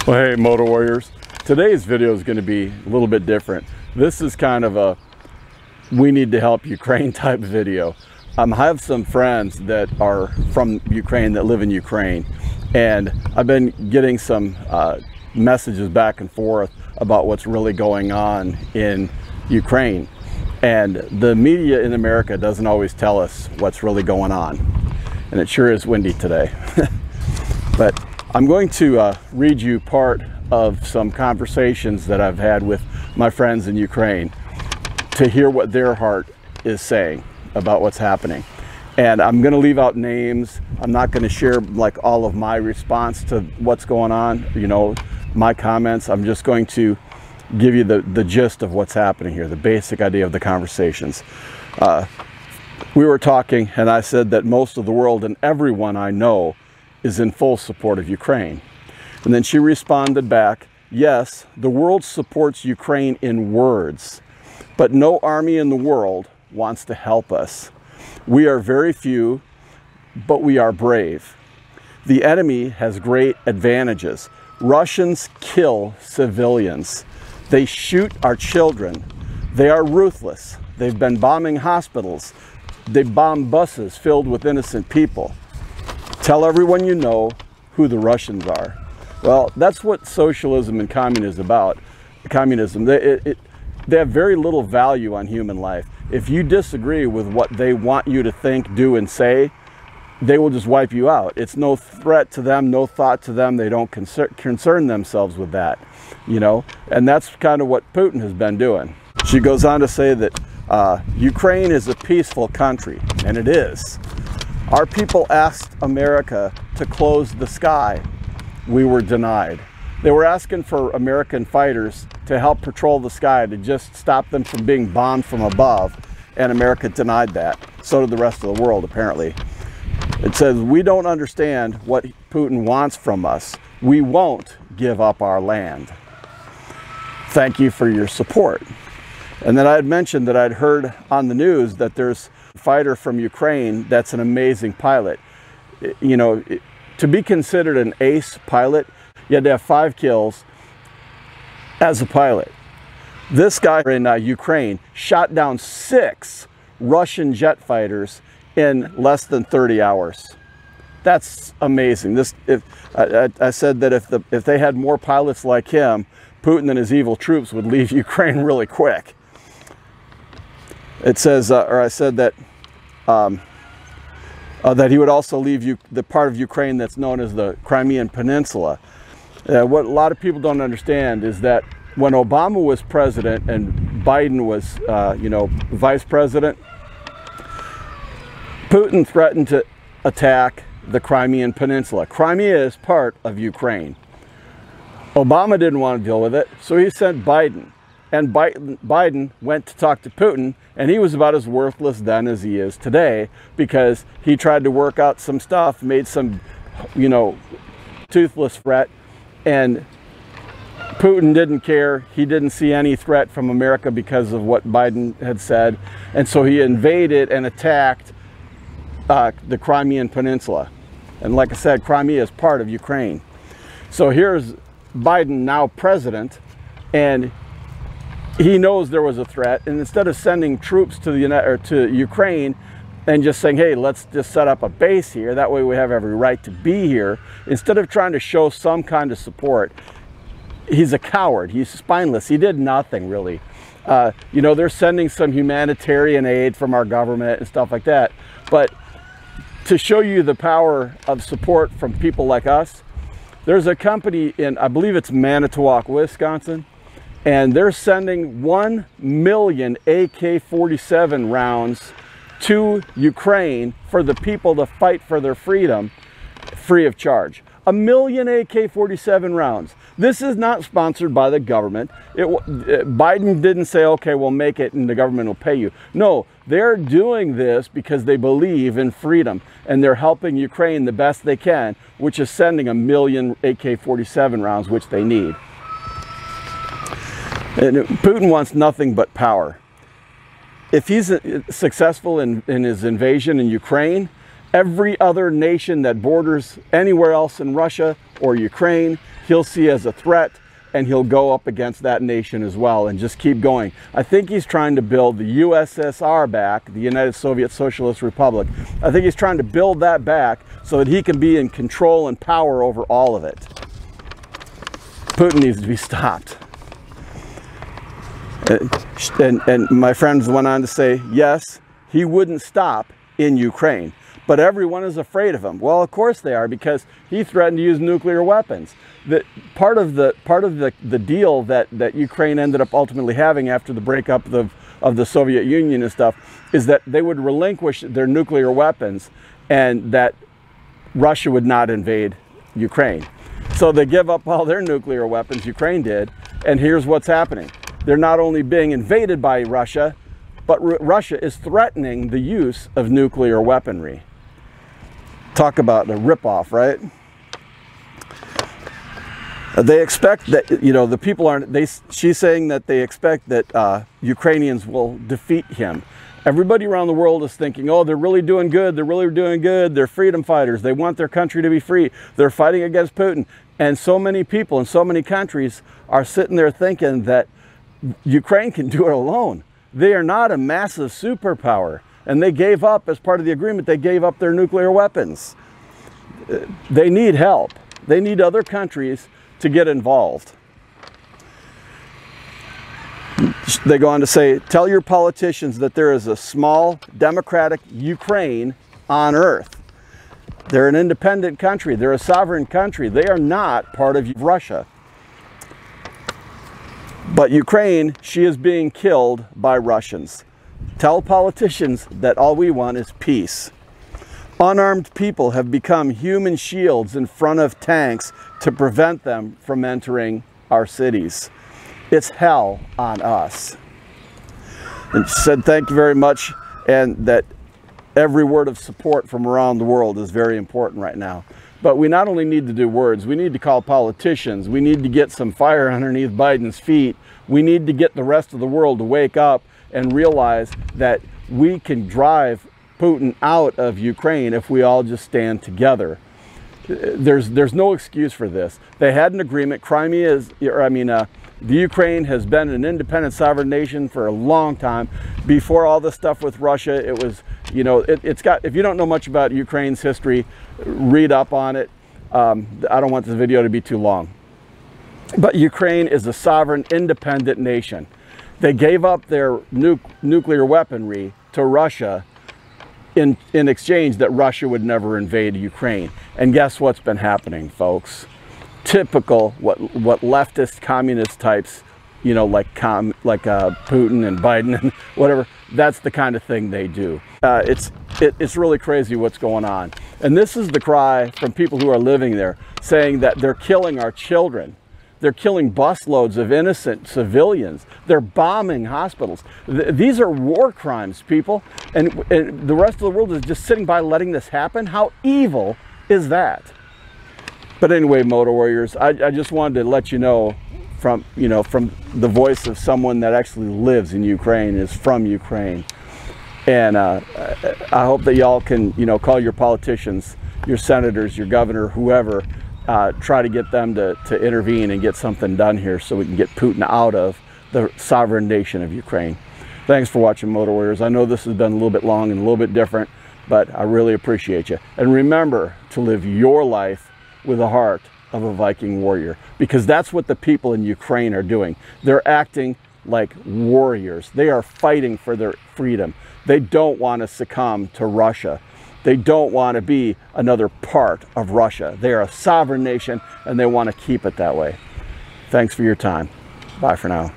Well, hey Motor Warriors, today's video is going to be a little bit different. This is kind of a we need to help Ukraine type video. I have some friends that are from Ukraine that live in Ukraine, and I've been getting some messages back and forth about what's really going on in Ukraine. And the media in America doesn't always tell us what's really going on. And it sure is windy today. But I'm going to read you part of some conversations that I've had with my friends in Ukraine to hear what their heart is saying about what's happening. And I'm going to leave out names. I'm not going to share like all of my response to what's going on, you know, my comments. I'm just going to give you the gist of what's happening here, the basic idea of the conversations. We were talking and I said that most of the world and everyone I know is in full support of Ukraine. And then she responded back, yes, the world supports Ukraine in words, but no army in the world wants to help us. We are very few, but we are brave. The enemy has great advantages. Russians kill civilians. They shoot our children. They are ruthless. They've been bombing hospitals. They bomb buses filled with innocent people. Tell everyone you know who the Russians are. Well, that's what socialism and communism is about. Communism, they have very little value on human life. If you disagree with what they want you to think, do, and say, they will just wipe you out. It's no threat to them, no thought to them. They don't concern themselves with that, you know? And that's kind of what Putin has been doing. She goes on to say that Ukraine is a peaceful country, and it is. Our people asked America to close the sky. We were denied. They were asking for American fighters to help patrol the sky to just stop them from being bombed from above, and America denied that. So did the rest of the world, apparently. It says, we don't understand what Putin wants from us. We won't give up our land. Thank you for your support. And then I had mentioned that I'd heard on the news that there's a fighter from Ukraine that's an amazing pilot. You know, to be considered an ace pilot, you had to have 5 kills as a pilot. This guy in Ukraine shot down 6 Russian jet fighters in less than 30 hours. That's amazing. I said that if they had more pilots like him, Putin and his evil troops would leave Ukraine really quick. It says, or I said that that he would also leave the part of Ukraine that's known as the Crimean Peninsula. What a lot of people don't understand is that when Obama was president and Biden was, you know, vice president, Putin threatened to attack the Crimean Peninsula. Crimea is part of Ukraine. Obama didn't want to deal with it, so he sent Biden. And Biden went to talk to Putin, and he was about as worthless then as he is today, because he tried to work out some stuff, made some, you know, toothless threat, and Putin didn't care. He didn't see any threat from America because of what Biden had said, and so he invaded and attacked the Crimean Peninsula. And like I said, Crimea is part of Ukraine. So here's Biden, now president, and he knows there was a threat, and instead of sending troops to Ukraine and just saying, hey, let's just set up a base here, that way we have every right to be here, instead of trying to show some kind of support, he's a coward, he's spineless, he did nothing really. You know, they're sending some humanitarian aid from our government and stuff like that, but to show you the power of support from people like us, there's a company in, I believe it's Manitowoc, Wisconsin, and they're sending 1 million AK-47 rounds to Ukraine for the people to fight for their freedom free of charge. 1 million AK-47 rounds. This is not sponsored by the government. Biden didn't say, okay, we'll make it and the government will pay you. No, they're doing this because they believe in freedom, and they're helping Ukraine the best they can, which is sending 1 million AK-47 rounds, which they need. And Putin wants nothing but power. if he's successful in his invasion in Ukraine, every other nation that borders anywhere else in Russia or Ukraine, he'll see as a threat, and he'll go up against that nation as well and just keep going. I think he's trying to build the USSR back, the United Soviet Socialist Republic. I think he's trying to build that back so that he can be in control and power over all of it. Putin needs to be stopped. And my friends went on to say, yes, he wouldn't stop in Ukraine, but everyone is afraid of him. Well, of course they are, because he threatened to use nuclear weapons. Part of the deal that Ukraine ended up ultimately having after the breakup of the Soviet Union and stuff is that they would relinquish their nuclear weapons and that Russia would not invade Ukraine. So they give up all their nuclear weapons, Ukraine did, and here's what's happening. They're not only being invaded by Russia, but Russia is threatening the use of nuclear weaponry. Talk about a ripoff, right? They expect that, you know, the people aren't, she's saying that they expect that Ukrainians will defeat him. Everybody around the world is thinking, oh, they're really doing good, they're really doing good, they're freedom fighters, they want their country to be free, they're fighting against Putin. And so many people in so many countries are sitting there thinking that Ukraine can do it alone. They are not a massive superpower, and they gave up, as part of the agreement, they gave up their nuclear weapons. They need help. They need other countries to get involved. They go on to say, tell your politicians that there is a small democratic Ukraine on earth. They're an independent country. They're a sovereign country. They are not part of Russia. But Ukraine, she is being killed by Russians. Tell politicians that all we want is peace. Unarmed people have become human shields in front of tanks to prevent them from entering our cities. It's hell on us. And she said thank you very much, and that every word of support from around the world is very important right now. But we not only need to do words, we need to call politicians, we need to get some fire underneath Biden's feet, we need to get the rest of the world to wake up and realize that we can drive Putin out of Ukraine if we all just stand together. There's no excuse for this. They had an agreement. The Ukraine has been an independent sovereign nation for a long time. Before all this stuff with Russia, it was, you know, it's got, if you don't know much about Ukraine's history, read up on it. I don't want this video to be too long. But Ukraine is a sovereign, independent nation. They gave up their nuclear weaponry to Russia in exchange that Russia would never invade Ukraine. And guess what's been happening, folks? Typical what leftist communist types, you know, like Putin and Biden and whatever, that's the kind of thing they do. It's really crazy what's going on. And this is the cry from people who are living there, saying that they're killing our children. They're killing busloads of innocent civilians. They're bombing hospitals. These are war crimes, people. And the rest of the world is just sitting by letting this happen. How evil is that? But anyway, Motor Warriors, I just wanted to let you know from the voice of someone that actually lives in Ukraine, is from Ukraine. And I hope that y'all can, call your politicians, your senators, your governor, whoever, try to get them to intervene and get something done here so we can get Putin out of the sovereign nation of Ukraine. Thanks for watching, Motor Warriors. I know this has been a little bit long and a little bit different, but I really appreciate you. And remember to live your life with the heart of a Viking warrior, because that's what the people in Ukraine are doing. They're acting like warriors. They are fighting for their freedom. They don't want to succumb to Russia. They don't want to be another part of Russia. They are a sovereign nation and they want to keep it that way. Thanks for your time. Bye for now.